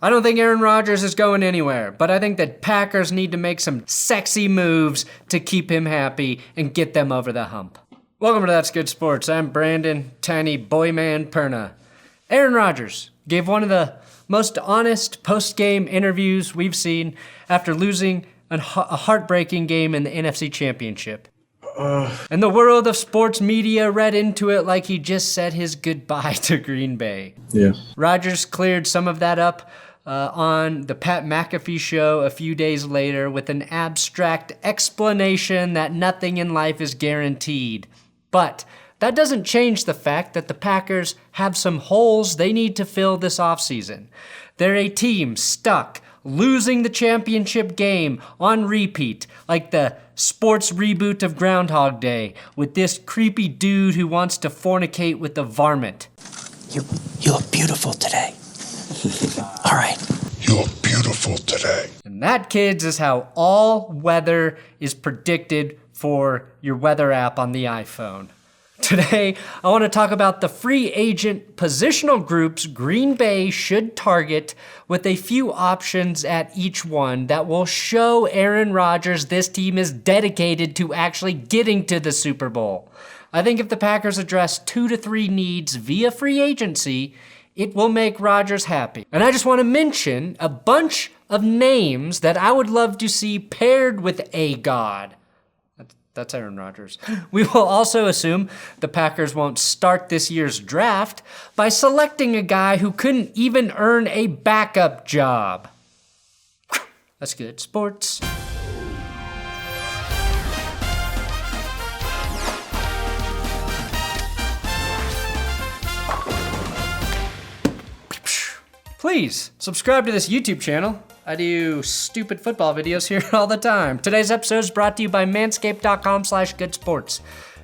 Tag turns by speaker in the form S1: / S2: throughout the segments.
S1: I don't think Aaron Rodgers is going anywhere, but I think that Packers need to make some sexy moves to keep him happy and get them over the hump. Welcome to That's Good Sports. I'm Brandon Tiny Boyman Perna. Aaron Rodgers gave one of the most honest post-game interviews we've seen after losing a heartbreaking game in the NFC Championship. And the world of sports media read into it like he just said his goodbye to Green Bay.
S2: Yeah.
S1: Rodgers cleared some of that up on the Pat McAfee show a few days later with an abstract explanation that nothing in life is guaranteed. But that doesn't change the fact that the Packers have some holes they need to fill this offseason. They're a team stuck losing the championship game on repeat, like the sports reboot of Groundhog Day, with this creepy dude who wants to fornicate with the varmint.
S3: You look beautiful today. All right.
S2: You look beautiful today.
S1: And that, kids, is how all weather is predicted for your weather app on the iPhone. Today, I want to talk about the free agent positional groups Green Bay should target, with a few options at each one that will show Aaron Rodgers this team is dedicated to actually getting to the Super Bowl. I think if the Packers address 2 to 3 needs via free agency, it will make Rodgers happy. And I just want to mention a bunch of names that I would love to see paired with a god. That's Aaron Rodgers. We will also assume the Packers won't start this year's draft by selecting a guy who couldn't even earn a backup job. That's good sports. Please subscribe to this YouTube channel. I do stupid football videos here all the time. Today's episode is brought to you by manscaped.com/goodsports.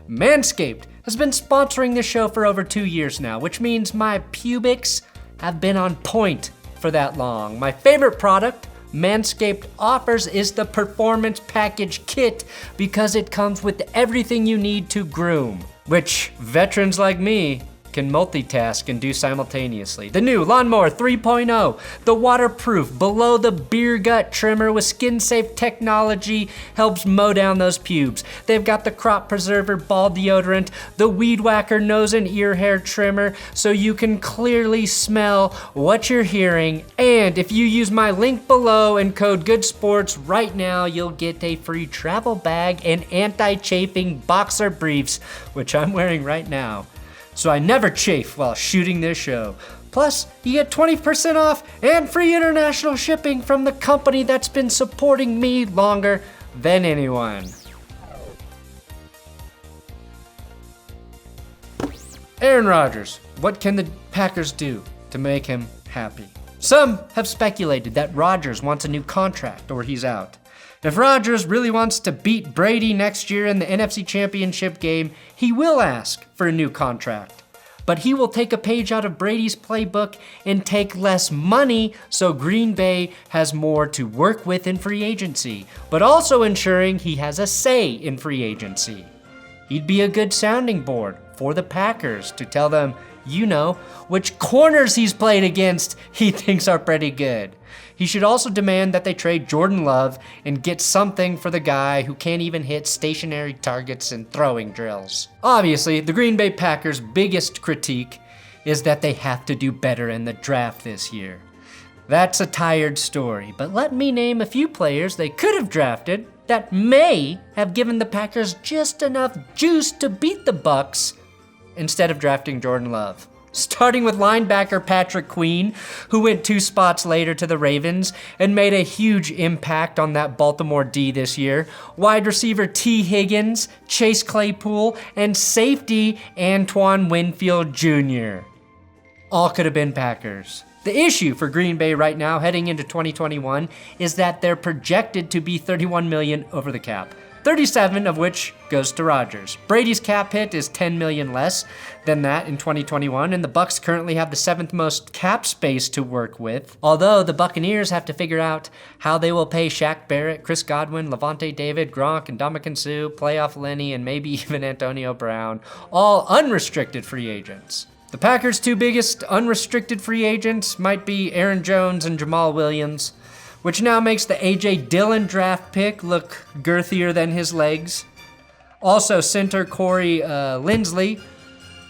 S1: Manscaped has been sponsoring this show for over 2 years now, which means my pubics have been on point for that long. My favorite product Manscaped offers is the Performance Package Kit because it comes with everything you need to groom, which veterans like me can multitask and do simultaneously. The new Lawnmower 3.0, the waterproof below the beer gut trimmer with skin-safe technology helps mow down those pubes. They've got the Crop Preserver ball deodorant, the Weed Whacker nose and ear hair trimmer so you can clearly smell what you're hearing. And if you use my link below and code GOODSPORTS right now, you'll get a free travel bag and anti-chafing boxer briefs, which I'm wearing right now, so I never chafe while shooting this show. Plus, you get 20% off and free international shipping from the company that's been supporting me longer than anyone. Aaron Rodgers, what can the Packers do to make him happy? Some have speculated that Rodgers wants a new contract or he's out. If Rodgers really wants to beat Brady next year in the NFC Championship game, he will ask for a new contract. But he will take a page out of Brady's playbook and take less money so Green Bay has more to work with in free agency, but also ensuring he has a say in free agency. He'd be a good sounding board for the Packers to tell them, which corners he's played against he thinks are pretty good. He should also demand that they trade Jordan Love and get something for the guy who can't even hit stationary targets and throwing drills. Obviously, the Green Bay Packers' biggest critique is that they have to do better in the draft this year. That's a tired story, but let me name a few players they could have drafted that may have given the Packers just enough juice to beat the Bucs instead of drafting Jordan Love. Starting with linebacker Patrick Queen, who went 2 spots later to the Ravens and made a huge impact on that Baltimore D this year. Wide receiver T. Higgins, Chase Claypool, and safety Antoine Winfield Jr. All could have been Packers. The issue for Green Bay right now heading into 2021 is that they're projected to be $31 million over the cap. 37 of which goes to Rodgers. Brady's cap hit is $10 million less than that in 2021, and the Bucs currently have the 7th most cap space to work with. Although the Buccaneers have to figure out how they will pay Shaq Barrett, Chris Godwin, Lavonte David, Gronk, and Ndamukong Suh, Playoff Lenny, and maybe even Antonio Brown, all unrestricted free agents. The Packers' two biggest unrestricted free agents might be Aaron Jones and Jamal Williams, which now makes the A.J. Dillon draft pick look girthier than his legs. Also, center Corey Linsley,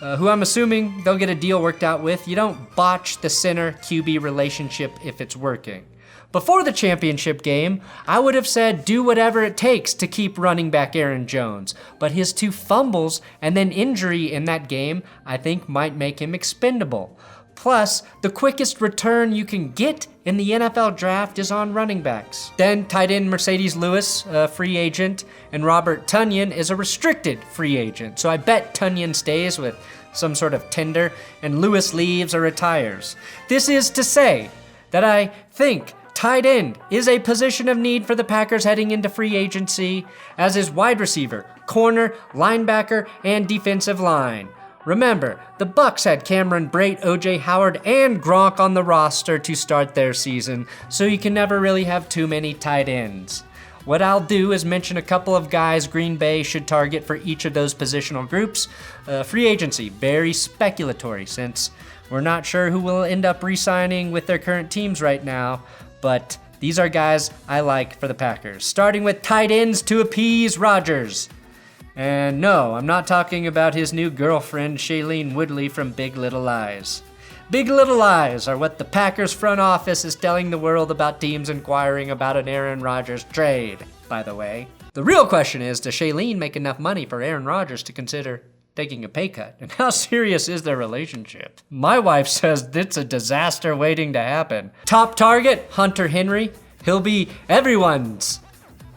S1: who I'm assuming they'll get a deal worked out with. You don't botch the center-QB relationship if it's working. Before the championship game, I would have said do whatever it takes to keep running back Aaron Jones, but his 2 fumbles and then injury in that game I think might make him expendable. Plus, the quickest return you can get in the NFL draft is on running backs. Then tight end Mercedes Lewis, a free agent, and Robert Tonyan is a restricted free agent. So I bet Tonyan stays with some sort of tender and Lewis leaves or retires. This is to say that I think tight end is a position of need for the Packers heading into free agency, as is wide receiver, corner, linebacker, and defensive line. Remember, the Bucs had Cameron Brate, O.J. Howard, and Gronk on the roster to start their season, so you can never really have too many tight ends. What I'll do is mention a couple of guys Green Bay should target for each of those positional groups. Free agency, very speculatory since we're not sure who will end up re-signing with their current teams right now, but these are guys I like for the Packers. Starting with tight ends to appease Rodgers. And no, I'm not talking about his new girlfriend, Shailene Woodley from Big Little Lies. Big Little Lies are what the Packers front office is telling the world about teams inquiring about an Aaron Rodgers trade, by the way. The real question is, does Shailene make enough money for Aaron Rodgers to consider taking a pay cut? And how serious is their relationship? My wife says it's a disaster waiting to happen. Top target, Hunter Henry. He'll be everyone's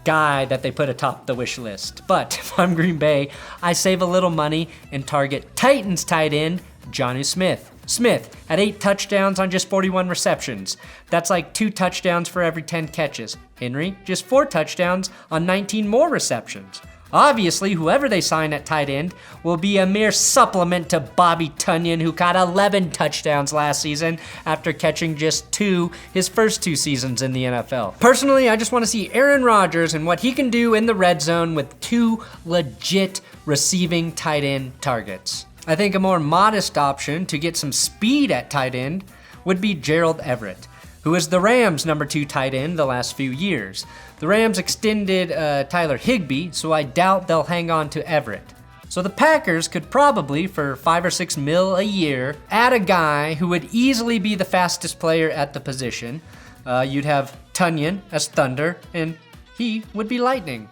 S1: guy that they put atop the wish list. But if I'm Green Bay, I save a little money and target Titans tight end, Jonnu Smith. Smith had 8 touchdowns on just 41 receptions. That's like 2 touchdowns for every 10 catches. Henry, just 4 touchdowns on 19 more receptions. Obviously, whoever they sign at tight end will be a mere supplement to Bobby Tonyan, who caught 11 touchdowns last season after catching just 2 his first 2 seasons in the NFL. Personally, I just want to see Aaron Rodgers and what he can do in the red zone with 2 legit receiving tight end targets. I think a more modest option to get some speed at tight end would be Gerald Everett, who is the Rams' number 2 tight end the last few years. The Rams extended Tyler Higbee, so I doubt they'll hang on to Everett. So the Packers could probably, for $5 or $6 million a year, add a guy who would easily be the fastest player at the position. You'd have Tonyan as Thunder, and he would be Lightning.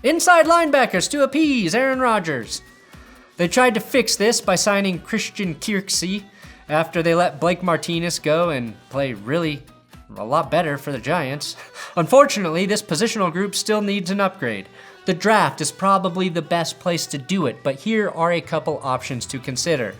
S1: Inside linebackers to appease Aaron Rodgers. They tried to fix this by signing Christian Kirksey after they let Blake Martinez go and play really a lot better for the Giants. Unfortunately, this positional group still needs an upgrade. The draft is probably the best place to do it, but here are a couple options to consider.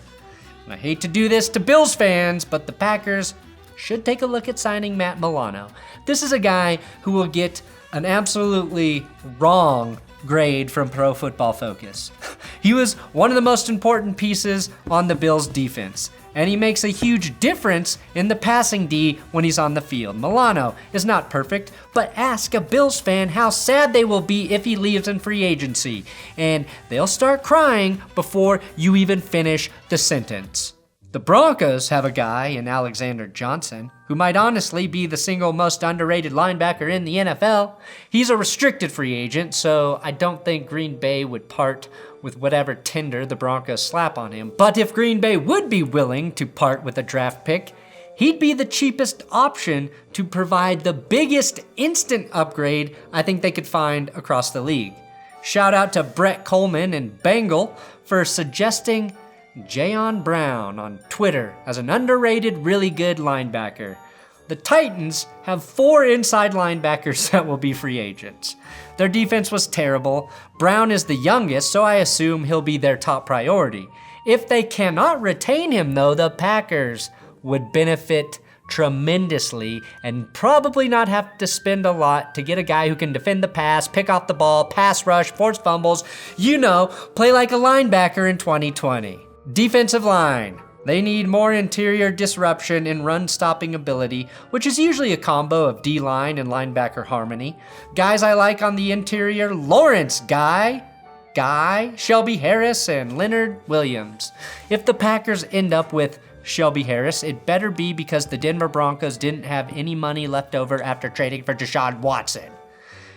S1: And I hate to do this to Bills fans, but the Packers should take a look at signing Matt Milano. This is a guy who will get an absolutely wrong grade from Pro Football Focus. He was one of the most important pieces on the Bills' defense, and he makes a huge difference in the passing D when he's on the field. Milano is not perfect, but ask a Bills fan how sad they will be if he leaves in free agency, and they'll start crying before you even finish the sentence. The Broncos have a guy in Alexander Johnson, who might honestly be the single most underrated linebacker in the NFL. He's a restricted free agent, so I don't think Green Bay would part with whatever tender the Broncos slap on him. But if Green Bay would be willing to part with a draft pick, he'd be the cheapest option to provide the biggest instant upgrade I think they could find across the league. Shout out to Brett Coleman and Bengal for suggesting Jayon Brown on Twitter as an underrated, really good linebacker. The Titans have 4 inside linebackers that will be free agents. Their defense was terrible. Brown is the youngest, so I assume he'll be their top priority. If they cannot retain him, though, the Packers would benefit tremendously and probably not have to spend a lot to get a guy who can defend the pass, pick off the ball, pass rush, force fumbles, play like a linebacker in 2020. Defensive line. They need more interior disruption and run-stopping ability, which is usually a combo of D-line and linebacker harmony. Guys I like on the interior, Lawrence Guy, Guy, Shelby Harris, and Leonard Williams. If the Packers end up with Shelby Harris, it better be because the Denver Broncos didn't have any money left over after trading for Deshaun Watson.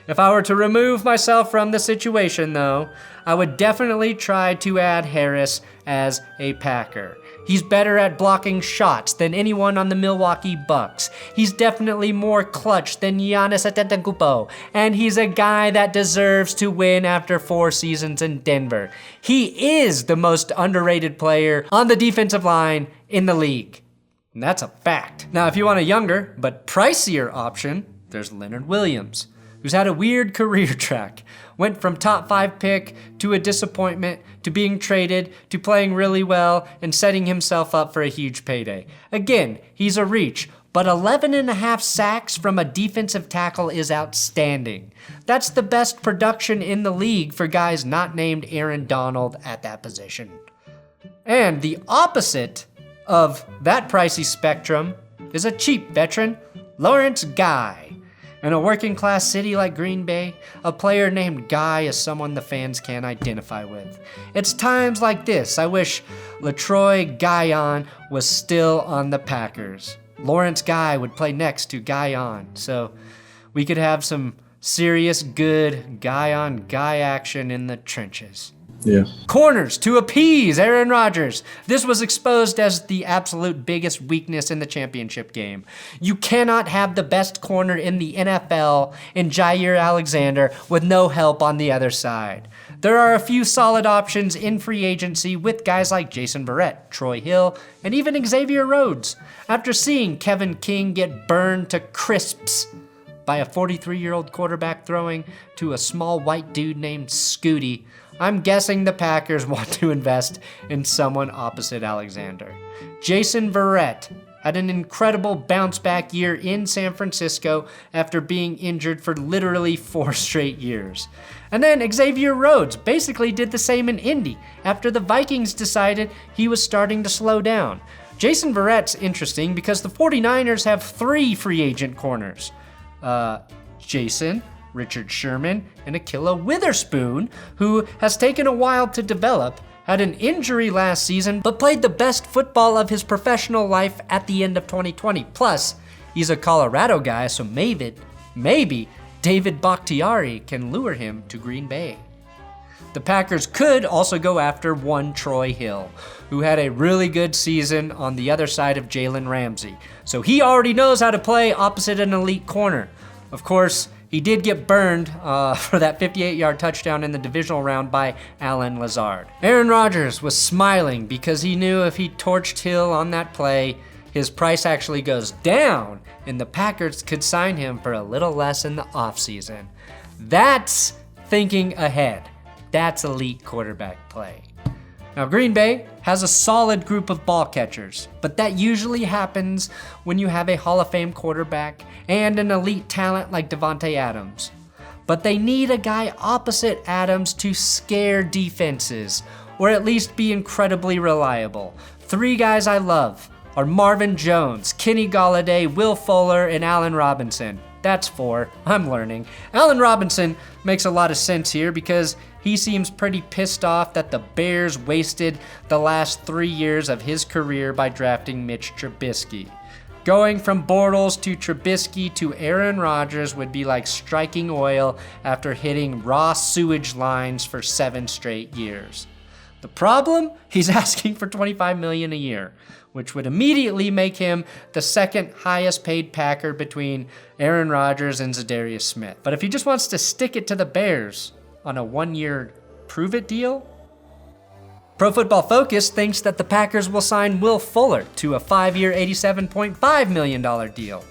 S1: If I were to remove myself from the situation, though, I would definitely try to add Harris as a Packer. He's better at blocking shots than anyone on the Milwaukee Bucks. He's definitely more clutch than Giannis Antetokounmpo, and he's a guy that deserves to win after 4 seasons in Denver. He is the most underrated player on the defensive line in the league. And that's a fact. Now, if you want a younger but pricier option, there's Leonard Williams, who's had a weird career track. Went from top 5 pick to a disappointment to being traded to playing really well and setting himself up for a huge payday. Again, he's a reach, but 11.5 sacks from a defensive tackle is outstanding. That's the best production in the league for guys not named Aaron Donald at that position. And the opposite of that pricey spectrum is a cheap veteran, Lawrence Guy. In a working class city like Green Bay, a player named Guy is someone the fans can identify with. It's times like this I wish LaTroy Guion was still on the Packers. Lawrence Guy would play next to Guion, so we could have some serious good guy-on-guy action in the trenches.
S4: Yeah.
S1: Corners to appease Aaron Rodgers. This was exposed as the absolute biggest weakness in the championship game. You cannot have the best corner in the NFL in Jair Alexander with no help on the other side. There are a few solid options in free agency with guys like Jason Verrett, Troy Hill, and even Xavier Rhodes. After seeing Kevin King get burned to crisps by a 43-year-old quarterback throwing to a small white dude named Scooty, I'm guessing the Packers want to invest in someone opposite Alexander. Jason Verrett had an incredible bounce-back year in San Francisco after being injured for literally 4 straight years. And then Xavier Rhodes basically did the same in Indy after the Vikings decided he was starting to slow down. Jason Verrett's interesting because the 49ers have 3 free agent corners. Jason, Richard Sherman, and Akilla Witherspoon, who has taken a while to develop, had an injury last season, but played the best football of his professional life at the end of 2020. Plus, he's a Colorado guy, so maybe David Bakhtiari can lure him to Green Bay. The Packers could also go after one Troy Hill, who had a really good season on the other side of Jalen Ramsey. So he already knows how to play opposite an elite corner. Of course, he did get burned for that 58-yard touchdown in the divisional round by Allen Lazard. Aaron Rodgers was smiling because he knew if he torched Hill on that play, his price actually goes down and the Packers could sign him for a little less in the offseason. That's thinking ahead. That's elite quarterback play. Now, Green Bay has a solid group of ball catchers, but that usually happens when you have a Hall of Fame quarterback and an elite talent like Davante Adams. But they need a guy opposite Adams to scare defenses, or at least be incredibly reliable. 3 guys I love are Marvin Jones, Kenny Golladay, Will Fuller, and Allen Robinson. That's 4. I'm learning. Allen Robinson makes a lot of sense here because he seems pretty pissed off that the Bears wasted the last 3 years of his career by drafting Mitch Trubisky. Going from Bortles to Trubisky to Aaron Rodgers would be like striking oil after hitting raw sewage lines for 7 straight years. The problem? He's asking for $25 million a year, which would immediately make him the second highest paid Packer between Aaron Rodgers and Zadarius Smith. But if he just wants to stick it to the Bears on a 1-year prove-it deal? Pro Football Focus thinks that the Packers will sign Will Fuller to a 5-year, $87.5 million deal.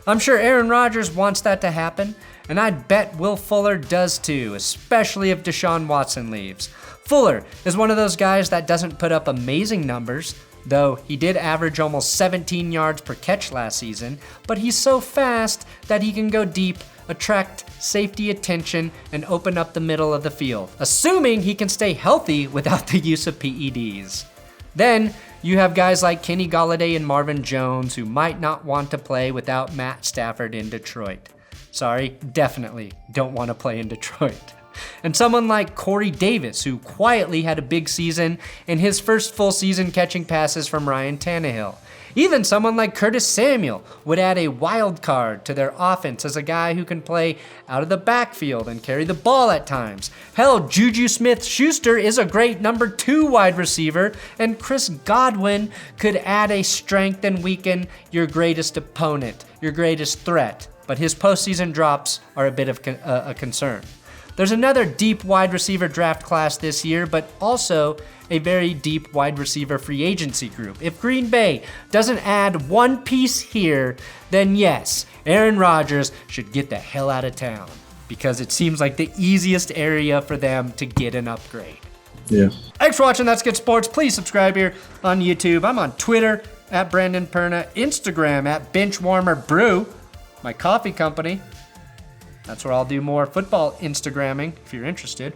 S1: I'm sure Aaron Rodgers wants that to happen, and I'd bet Will Fuller does too, especially if Deshaun Watson leaves. Fuller is one of those guys that doesn't put up amazing numbers, though he did average almost 17 yards per catch last season, but he's so fast that he can go deep, attract safety attention, and open up the middle of the field, assuming he can stay healthy without the use of PEDs. Then you have guys like Kenny Golladay and Marvin Jones who might not want to play without Matt Stafford in Detroit. Sorry, definitely don't want to play in Detroit. And someone like Corey Davis, who quietly had a big season in his first full season catching passes from Ryan Tannehill. Even someone like Curtis Samuel would add a wild card to their offense as a guy who can play out of the backfield and carry the ball at times. Hell, Juju Smith-Schuster is a great number 2 wide receiver, and Chris Godwin could add a strength and weaken your greatest opponent, your greatest threat. But his postseason drops are a bit of a concern. There's another deep wide receiver draft class this year, but also a very deep wide receiver free agency group. If Green Bay doesn't add one piece here, then yes, Aaron Rodgers should get the hell out of town, because it seems like the easiest area for them to get an upgrade.
S4: Yeah.
S1: Thanks for watching That's Good Sports. Please subscribe here on YouTube. I'm on Twitter at Brandon Perna, Instagram at Benchwarmer Brew, my coffee company. That's where I'll do more football Instagramming if you're interested.